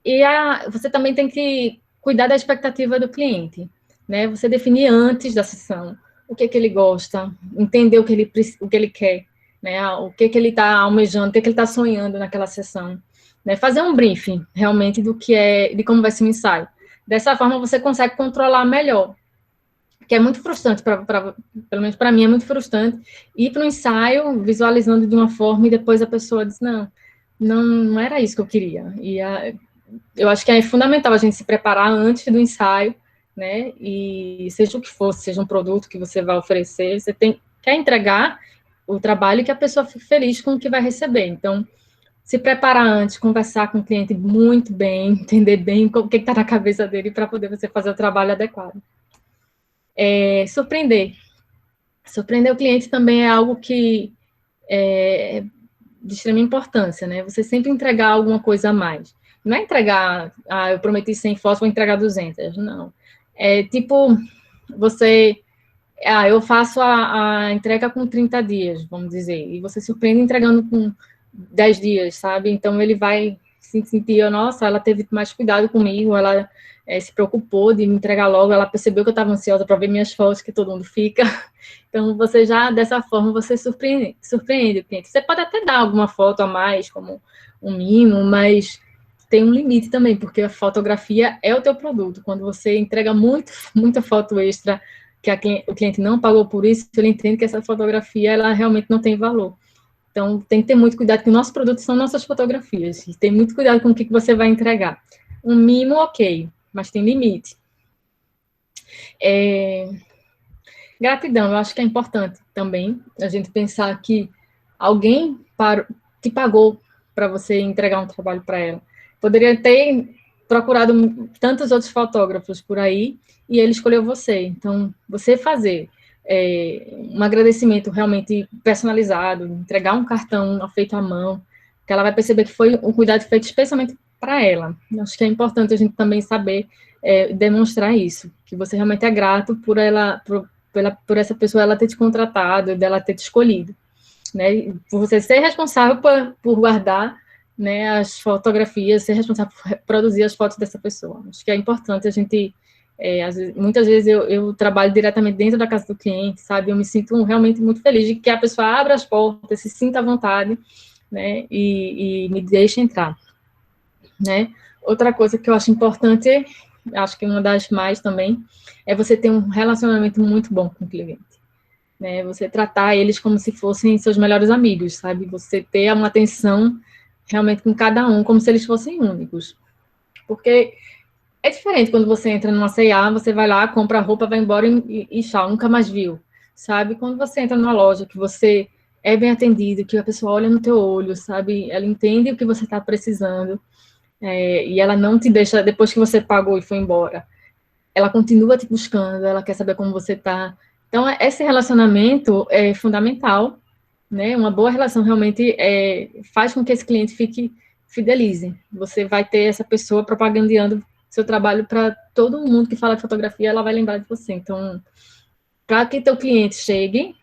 E você também tem que cuidar da expectativa do cliente, né? Você definir antes da sessão o que ele gosta, entender o que ele quer, né? O que ele está almejando, o que ele está sonhando naquela sessão. Né? Fazer um briefing, realmente, de como vai ser o ensaio. Dessa forma, você consegue controlar melhor, que é muito frustrante, pelo menos para mim é muito frustrante, ir para o ensaio visualizando de uma forma e depois a pessoa diz, não era isso que eu queria. E eu acho que é fundamental a gente se preparar antes do ensaio, né, e seja o que for, seja um produto que você vai oferecer, você quer entregar o trabalho que a pessoa fique feliz com o que vai receber. Então, se preparar antes, conversar com o cliente muito bem, entender bem o que está na cabeça dele para poder você fazer o trabalho adequado. Surpreender. Surpreender o cliente também é algo que é de extrema importância, né? Você sempre entregar alguma coisa a mais. Não é entregar, eu prometi 100 fotos, vou entregar 200. Não. É tipo, eu faço a entrega com 30 dias, vamos dizer, e você surpreende entregando com 10 dias, sabe? Então, ele vai se sentir, nossa, ela teve mais cuidado comigo, ela se preocupou de me entregar logo, ela percebeu que eu estava ansiosa para ver minhas fotos, que todo mundo fica. Então, você já, dessa forma, você surpreende o cliente. Você pode até dar alguma foto a mais, como um mimo, mas tem um limite também, porque a fotografia é o teu produto. Quando você entrega muita foto extra, que o cliente não pagou por isso, ele entende que essa fotografia, ela realmente não tem valor. Então, tem que ter muito cuidado, que o nosso produto são nossas fotografias. E tem muito cuidado com o que você vai entregar. Um mimo, ok, mas tem limite. Gratidão, eu acho que é importante também a gente pensar que alguém te pagou para você entregar um trabalho para ela. Poderia ter procurado tantos outros fotógrafos por aí e ele escolheu você. Então, você fazer um agradecimento realmente personalizado, entregar um cartão feito à mão, que ela vai perceber que foi um cuidado feito especialmente para ela. Eu acho que é importante a gente também saber demonstrar isso, que você realmente é grato por essa pessoa ela ter te contratado, dela ter te escolhido, né? Por você ser responsável por guardar, né, as fotografias, ser responsável por produzir as fotos dessa pessoa. Acho que é importante a gente, muitas vezes eu trabalho diretamente dentro da casa do cliente, sabe? Eu me sinto realmente muito feliz de que a pessoa abra as portas, se sinta à vontade, né, e me deixe entrar, né? Outra coisa que eu acho importante, acho que uma das mais também, é você ter um relacionamento muito bom com o cliente. Né? Você tratar eles como se fossem seus melhores amigos, sabe? Você ter uma atenção realmente com cada um, como se eles fossem únicos. Porque é diferente quando você entra numa C&A, você vai lá, compra a roupa, vai embora e tchau, nunca mais viu, sabe? Quando você entra numa loja que você é bem atendido, que a pessoa olha no teu olho, sabe? Ela entende o que você está precisando, e ela não te deixa, depois que você pagou e foi embora, ela continua te buscando, ela quer saber como você está, Então, esse relacionamento é fundamental, né? Uma boa relação realmente faz com que esse cliente fidelize. Você vai ter essa pessoa propagandeando seu trabalho para todo mundo que fala de fotografia, ela vai lembrar de você. Então, para que teu cliente chegue,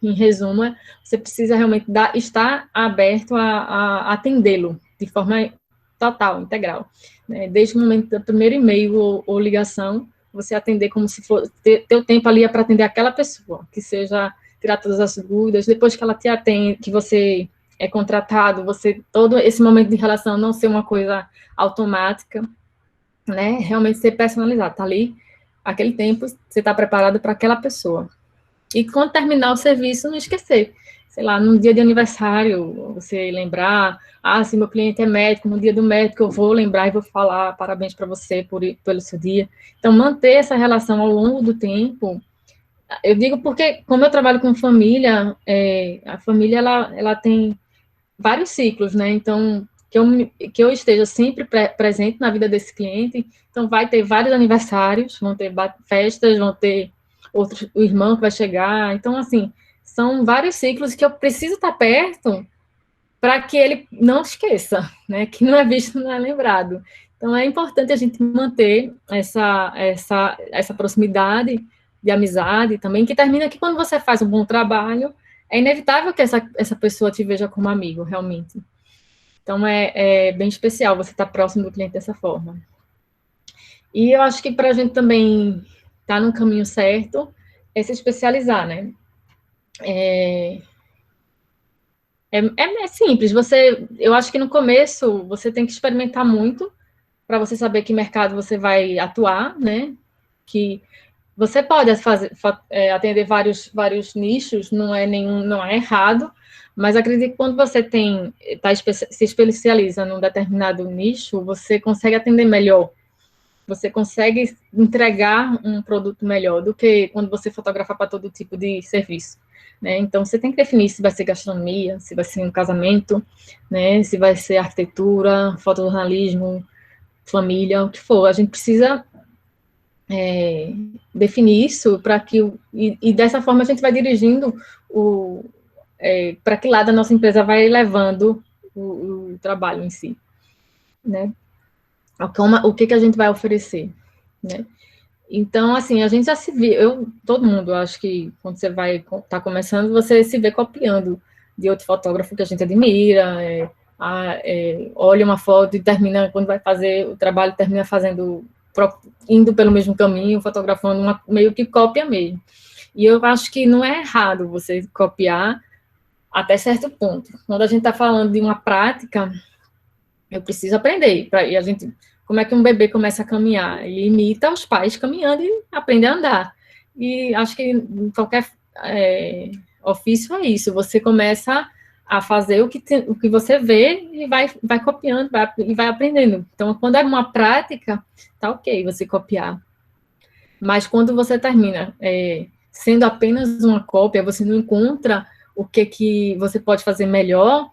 em resumo, você precisa realmente estar aberto a atendê-lo de forma total, integral. Né? Desde o momento do primeiro e-mail ou ligação, você atender como se fosse, ter o tempo ali para atender aquela pessoa, que seja tirar todas as dúvidas, depois que ela te atende, que você é contratado, você, todo esse momento de relação não ser uma coisa automática, né? Realmente ser personalizado, tá ali, aquele tempo, você está preparado para aquela pessoa. E quando terminar o serviço, não esquecer. Sei lá, no dia de aniversário, você lembrar, se meu cliente é médico, no dia do médico eu vou lembrar e vou falar parabéns para você pelo seu dia. Então, manter essa relação ao longo do tempo, eu digo porque, como eu trabalho com família, a família, ela tem vários ciclos, né? Então, que eu esteja sempre presente na vida desse cliente, então vai ter vários aniversários, vão ter festas, vão ter o irmão que vai chegar, então, assim, são vários ciclos que eu preciso estar perto para que ele não esqueça, né? Que não é visto, não é lembrado. Então, é importante a gente manter essa proximidade de amizade também, que termina que quando você faz um bom trabalho, é inevitável que essa pessoa te veja como amigo, realmente. Então, é bem especial você estar próximo do cliente dessa forma. E eu acho que para a gente também estar no caminho certo, é se especializar, né? É simples, eu acho que no começo você tem que experimentar muito para você saber que mercado você vai atuar, né? Que você pode atender vários nichos, não é errado, mas acredito que quando você se especializa num determinado nicho, você consegue atender melhor, você consegue entregar um produto melhor do que quando você fotografa para todo tipo de serviço. Né? Então, você tem que definir se vai ser gastronomia, se vai ser um casamento, né? Se vai ser arquitetura, fotojornalismo, família, o que for. A gente precisa definir isso para que e dessa forma a gente vai dirigindo para que lado a nossa empresa vai levando o trabalho em si, né? O que a gente vai oferecer, né? Então, assim, a gente já se viu, todo mundo, acho que quando você vai estar começando, você se vê copiando de outro fotógrafo que a gente admira, olha uma foto e termina, quando vai fazer o trabalho, termina indo pelo mesmo caminho, fotografando meio que cópia mesmo. E eu acho que não é errado você copiar até certo ponto. Quando a gente está falando de uma prática, eu preciso aprender. E a gente, como é que um bebê começa a caminhar? Ele imita os pais caminhando e aprende a andar. E acho que em qualquer ofício é isso. Você começa a fazer o que você vê e vai copiando e vai aprendendo. Então, quando é uma prática, tá ok você copiar. Mas quando você termina sendo apenas uma cópia, você não encontra o que você pode fazer melhor,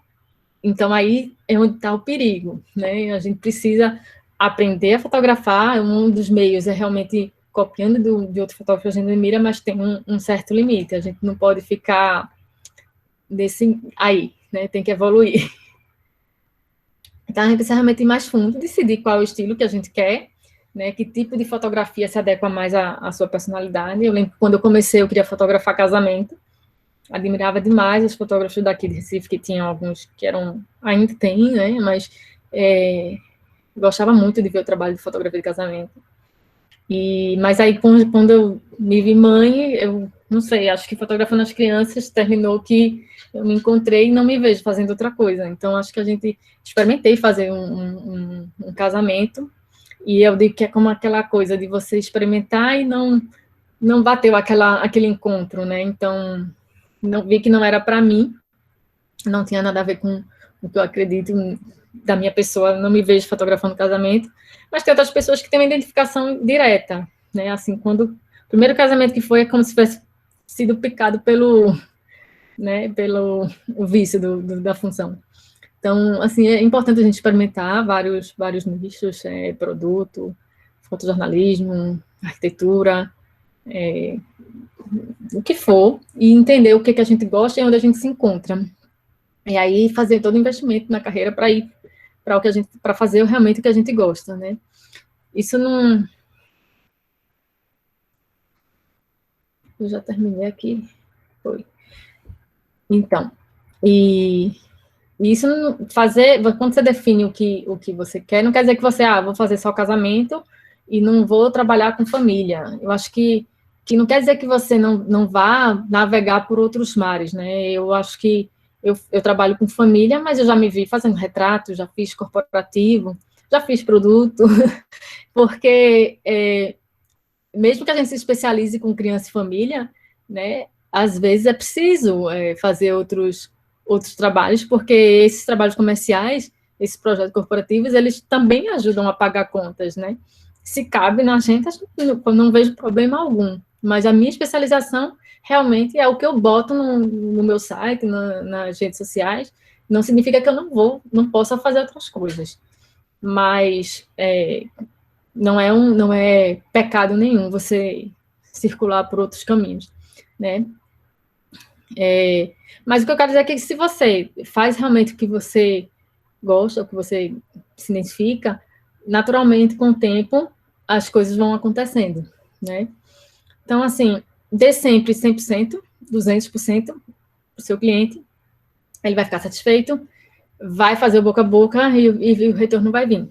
então aí é onde está o perigo, né? A gente precisa aprender a fotografar, um dos meios é realmente copiando de outro fotógrafo que a gente admira, mas tem um certo limite, a gente não pode ficar aí, né? Tem que evoluir. Então a gente precisa realmente ir mais fundo, decidir qual é o estilo que a gente quer, né? Que tipo de fotografia se adequa mais à sua personalidade. Eu lembro que quando eu comecei, eu queria fotografar casamento, admirava demais os fotógrafos daqui de Recife, que tinham alguns que ainda tem, né, mas gostava muito de ver o trabalho de fotografia de casamento. Mas aí, quando eu me vi mãe, eu não sei, acho que fotografando as crianças terminou que eu me encontrei e não me vejo fazendo outra coisa. Então, acho que a gente experimentei fazer um casamento, e eu digo que é como aquela coisa de você experimentar e não bateu aquele encontro, né? Então, não vi que não era para mim, não tinha nada a ver com o que eu acredito da minha pessoa, não me vejo fotografando casamento, mas tem outras pessoas que têm uma identificação direta, né? Assim, quando o primeiro casamento que foi é como se tivesse sido picado pelo o vício da função. Então, assim, é importante a gente experimentar vários nichos, produto, fotojornalismo, arquitetura, o que for, e entender o que a gente gosta e onde a gente se encontra. E aí fazer todo o investimento na carreira para ir para o que a gente, para fazer realmente o que a gente gosta, né? Isso não. Eu já terminei aqui. Foi. Então, e isso fazer, quando você define o que você quer, não quer dizer que você, vou fazer só casamento e não vou trabalhar com família. Eu acho que não quer dizer que você não vá navegar por outros mares, né? Eu acho que eu trabalho com família, mas eu já me vi fazendo retrato, já fiz corporativo, já fiz produto, porque mesmo que a gente se especialize com criança e família, né, às vezes é preciso fazer outros trabalhos, porque esses trabalhos comerciais, esses projetos corporativos, eles também ajudam a pagar contas, né? Se cabe na gente, eu não vejo problema algum. Mas a minha especialização realmente é o que eu boto no meu site, nas redes sociais. Não significa que eu não possa fazer outras coisas. Mas não é pecado nenhum você circular por outros caminhos, né? Mas o que eu quero dizer é que se você faz realmente o que você gosta, o que você se identifica, naturalmente, com o tempo, as coisas vão acontecendo, né? Então, assim, dê sempre 100%, 200% para o seu cliente, ele vai ficar satisfeito, vai fazer o boca a boca e o retorno vai vir.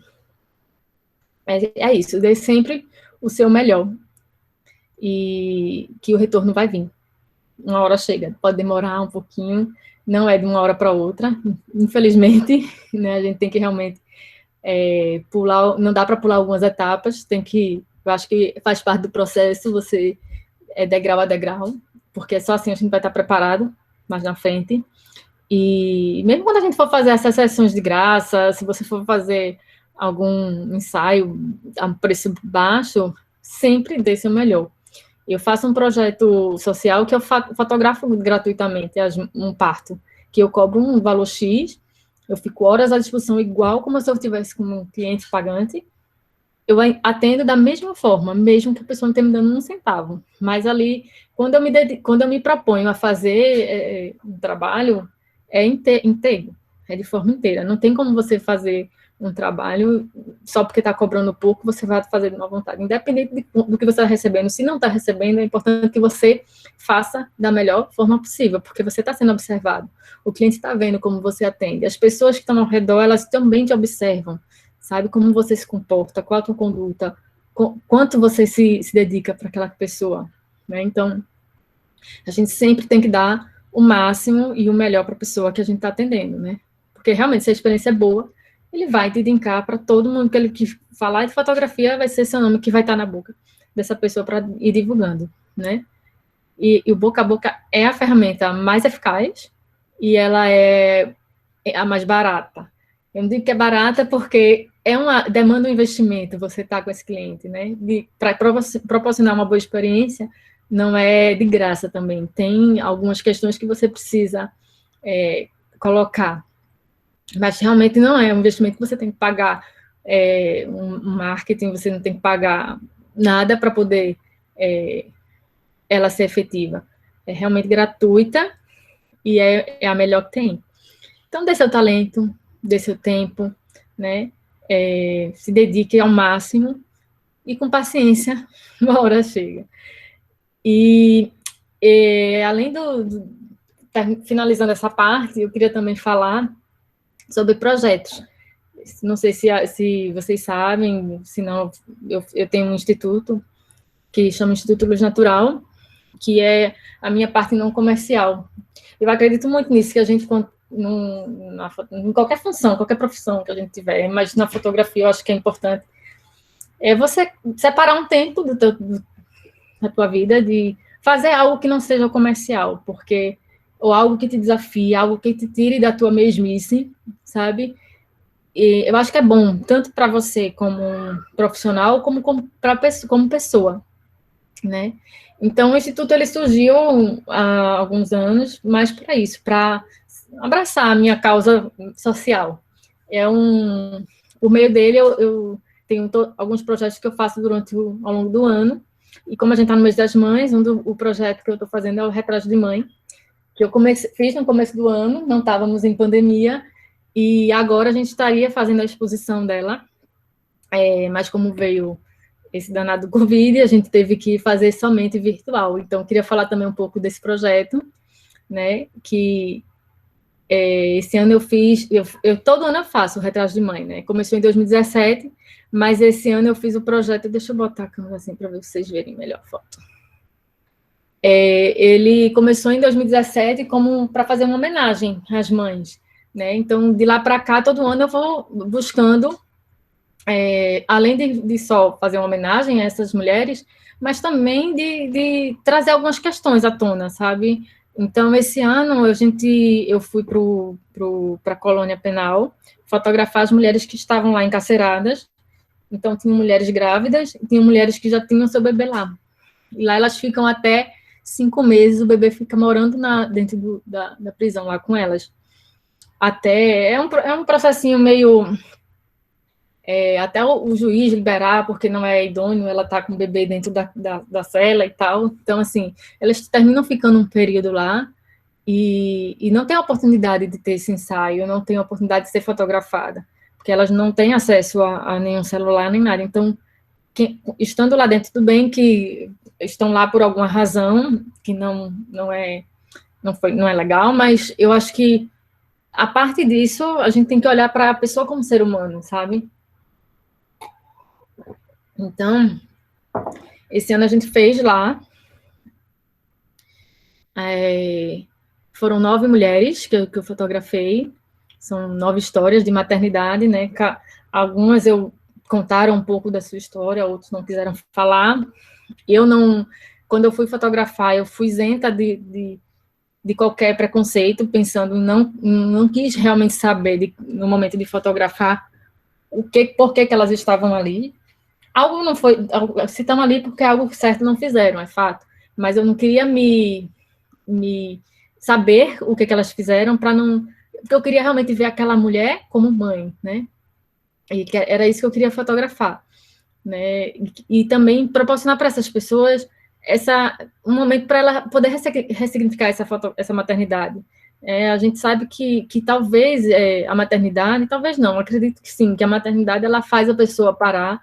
É isso, dê sempre o seu melhor e que o retorno vai vir. Uma hora chega, pode demorar um pouquinho, não é de uma hora para outra, infelizmente, né? A gente tem que realmente pular, não dá para pular algumas etapas, eu acho que faz parte do processo, você degrau a degrau, porque só assim a gente vai estar preparado mais na frente. E mesmo quando a gente for fazer essas sessões de graça, se você for fazer algum ensaio a um preço baixo, sempre dê seu melhor. Eu faço um projeto social que eu fotografo gratuitamente um parto, que eu cobro um valor X, eu fico horas à disposição, igual como se eu estivesse com um cliente pagante, eu atendo da mesma forma, mesmo que a pessoa não esteja me dando um centavo. Mas ali, quando eu me proponho a fazer um trabalho, é inteiro, é de forma inteira. Não tem como você fazer um trabalho só porque está cobrando pouco, você vai fazer de má vontade. Independente do que você está recebendo, se não está recebendo, é importante que você faça da melhor forma possível, porque você está sendo observado. O cliente está vendo como você atende. As pessoas que estão ao redor, elas também te observam. Sabe como você se comporta, qual a tua conduta, quanto você se dedica para aquela pessoa, né? Então, a gente sempre tem que dar o máximo e o melhor para a pessoa que a gente está atendendo, né? Porque realmente, se a experiência é boa, ele vai te indicar para todo mundo que ele que falar de fotografia, vai ser seu nome que vai estar na boca dessa pessoa para ir divulgando, né? E o boca a boca é a ferramenta mais eficaz e ela é a mais barata. Eu não digo que é barata porque demanda um investimento, você está com esse cliente, né? Para proporcionar uma boa experiência, não é de graça também. Tem algumas questões que você precisa colocar. Mas realmente não é um investimento que você tem que pagar um marketing, você não tem que pagar nada para poder ela ser efetiva. É realmente gratuita e é a melhor que tem. Então, dê seu talento, dê seu tempo, né? Se dedique ao máximo e com paciência, uma hora chega. E além finalizando essa parte, eu queria também falar sobre projetos. Não sei se vocês sabem, se não, eu tenho um instituto que chama Instituto Luz Natural, que é a minha parte não comercial. Eu acredito muito nisso, que a gente, em qualquer função, qualquer profissão que a gente tiver, mas na fotografia eu acho que é importante, você separar um tempo da tua vida de fazer algo que não seja comercial, ou algo que te desafie, algo que te tire da tua mesmice, sabe? E eu acho que é bom, tanto para você como profissional, como pessoa, né? Então, o Instituto ele surgiu há alguns anos, mais para isso, para abraçar a minha causa social. Por meio dele, eu tenho alguns projetos que eu faço ao longo do ano, E como a gente está no mês das mães, o projeto que eu estou fazendo é o Retrato de Mãe, que eu fiz no começo do ano, não estávamos em pandemia, e agora a gente estaria fazendo a exposição dela, mas como veio esse danado do Covid, a gente teve que fazer somente virtual. Então, queria falar também um pouco desse projeto, né, que esse ano eu fiz, todo ano eu faço o Retrato de Mãe, né, começou em 2017, mas esse ano eu fiz o projeto, deixa eu botar a câmera assim para vocês verem melhor a foto. Ele começou em 2017 como para fazer uma homenagem às mães, né? Então, de lá para cá, todo ano eu vou buscando, além de só fazer uma homenagem a essas mulheres, mas também de trazer algumas questões à tona, sabe? Então, esse ano eu fui para a colônia penal fotografar as mulheres que estavam lá encarceradas. Então, tinham mulheres grávidas e tinham mulheres que já tinham seu bebê lá. E lá elas ficam até 5 meses, o bebê fica morando dentro da prisão lá com elas. Até é um processinho meio até o juiz liberar, porque não é idôneo, ela tá com o bebê dentro da cela e tal. Então, assim, elas terminam ficando um período lá e não tem a oportunidade de ter esse ensaio, não tem a oportunidade de ser fotografada, porque elas não têm acesso a nenhum celular nem nada. Então, estando lá dentro, tudo bem que estão lá por alguma razão que não é legal, mas eu acho que a parte disso a gente tem que olhar para a pessoa como ser humano, sabe? Então, esse ano a gente fez lá, foram 9 mulheres que eu fotografei, são 9 histórias de maternidade, né? Algumas contaram um pouco da sua história, outros não quiseram falar. Quando eu fui fotografar, eu fui isenta de qualquer preconceito, pensando, não quis realmente saber, no momento de fotografar, por que elas estavam ali. Algo não foi, se estão ali porque algo certo não fizeram, é fato, mas eu não queria me saber o que elas fizeram, porque eu queria realmente ver aquela mulher como mãe, né, e era isso que eu queria fotografar, né, e também proporcionar para essas pessoas um momento para ela poder ressignificar essa maternidade. A gente sabe que talvez a maternidade, talvez não, acredito que sim, que a maternidade ela faz a pessoa parar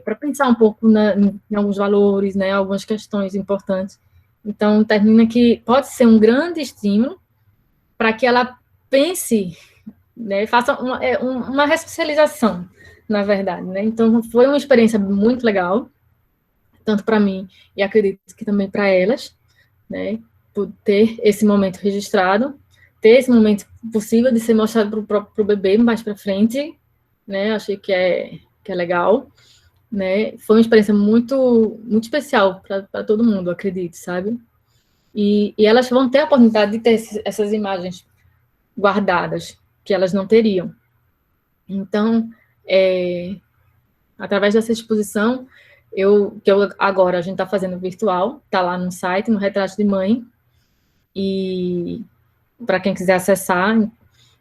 para pensar um pouco em alguns valores, né, algumas questões importantes. Então, termina que pode ser um grande estímulo para que ela pense, né, faça uma ressocialização, na verdade, né? Então, foi uma experiência muito legal, tanto para mim e acredito que também para elas, né, por ter esse momento registrado, ter esse momento possível de ser mostrado para o bebê mais para frente, né? Achei que é legal, né? Foi uma experiência muito muito especial para todo mundo, acredito, sabe? E elas vão ter a oportunidade de ter essas imagens guardadas que elas não teriam. Então, através dessa exposição, agora a gente está fazendo virtual, está lá no site, no Retrato de Mãe, e para quem quiser acessar,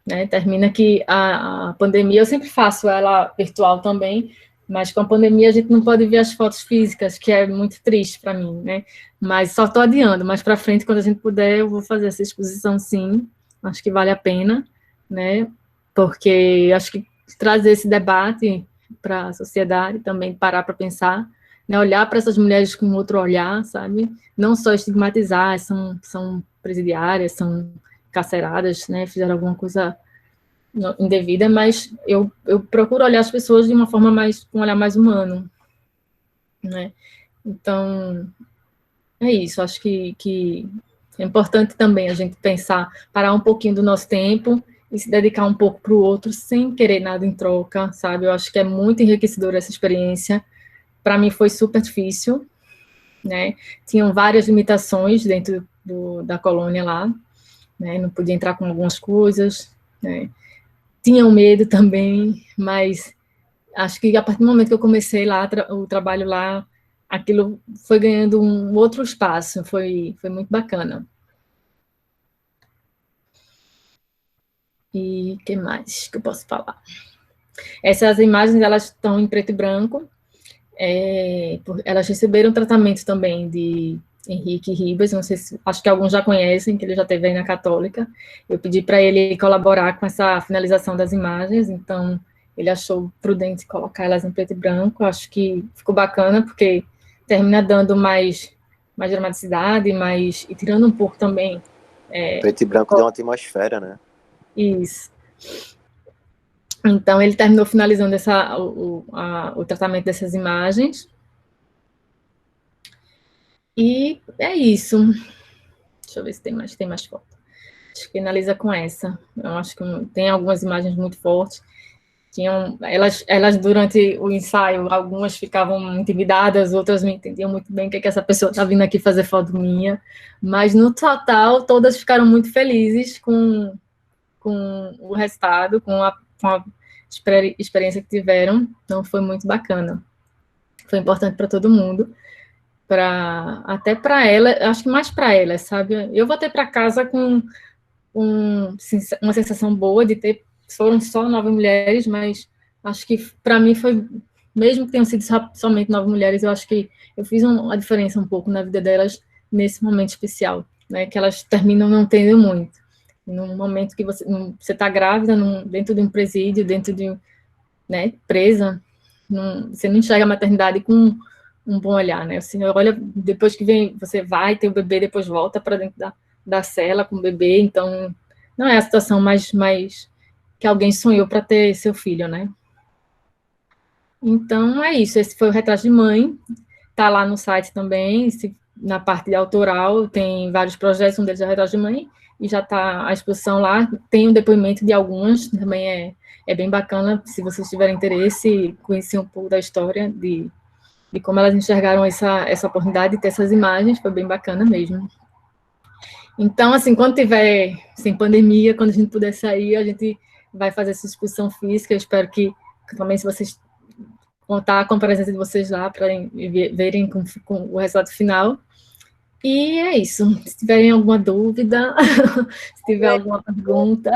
né, termina que a pandemia, eu sempre faço ela virtual também, mas com a pandemia a gente não pode ver as fotos físicas, que é muito triste para mim, né? Mas só estou adiando, mais para frente, quando a gente puder, eu vou fazer essa exposição sim, acho que vale a pena, né? Porque acho que trazer esse debate para a sociedade também, parar para pensar, né? Olhar para essas mulheres com outro olhar, sabe? Não só estigmatizar, são presidiárias, são carceradas, né? Fizeram alguma coisa indevida, mas eu procuro olhar as pessoas de uma forma com um olhar mais humano, né? Então, é isso, acho que é importante também a gente pensar, parar um pouquinho do nosso tempo e se dedicar um pouco para o outro, sem querer nada em troca, sabe? Eu acho que é muito enriquecedora essa experiência. Para mim foi super difícil, né? Tinham várias limitações dentro da colônia lá, né? Não podia entrar com algumas coisas, né? Tinham medo também, mas acho que a partir do momento que eu comecei lá, o trabalho lá, aquilo foi ganhando um outro espaço, foi muito bacana. E o que mais que eu posso falar? Essas imagens, elas estão em preto e branco, elas receberam tratamento também de Henrique Ribas, não sei se, acho que alguns já conhecem, que ele já teve aí na Católica. Eu pedi para ele colaborar com essa finalização das imagens, então ele achou prudente colocar elas em preto e branco. Acho que ficou bacana, porque termina dando mais dramaticidade, e tirando um pouco também... preto e branco deu uma atmosfera, né? Isso. Então, ele terminou finalizando o tratamento dessas imagens. E é isso. Deixa eu ver se tem mais foto. Acho que finaliza com essa. Eu acho que tem algumas imagens muito fortes. Elas durante o ensaio, algumas ficavam intimidadas, outras não entendiam muito bem o que essa pessoa está vindo aqui fazer foto minha. Mas, no total, todas ficaram muito felizes com o resultado, com a experiência que tiveram. Então, foi muito bacana. Foi importante para todo mundo. Até para ela, acho que mais para ela, sabe? Eu voltei para casa com uma sensação boa de ter, foram só 9 mulheres, mas acho que para mim foi, mesmo que tenham sido somente 9 mulheres, eu acho que eu fiz uma diferença um pouco na vida delas nesse momento especial, né? Que elas terminam não tendo muito. Num momento que você está grávida, dentro de um presídio, dentro de, né, presa, você não enxerga a maternidade com um bom olhar, né? Assim, olha, depois que vem, você vai ter o bebê, depois volta para dentro da cela com o bebê, então não é a situação mais que alguém sonhou para ter seu filho, né? Então é isso, esse foi o retrato de mãe, tá lá no site também, na parte de autoral tem vários projetos, um deles é o retrato de mãe, e já está a exposição lá, tem um depoimento de algumas, também é bem bacana, se vocês tiverem interesse, conhecer um pouco da história de como elas enxergaram essa oportunidade de ter essas imagens, foi bem bacana mesmo. Então, assim, quando tiver sem pandemia, quando a gente puder sair, a gente vai fazer essa exposição física, eu espero que também, se vocês contar com a presença de vocês lá, para verem com o resultado final. E é isso. Se tiverem alguma dúvida, se tiver alguma pergunta...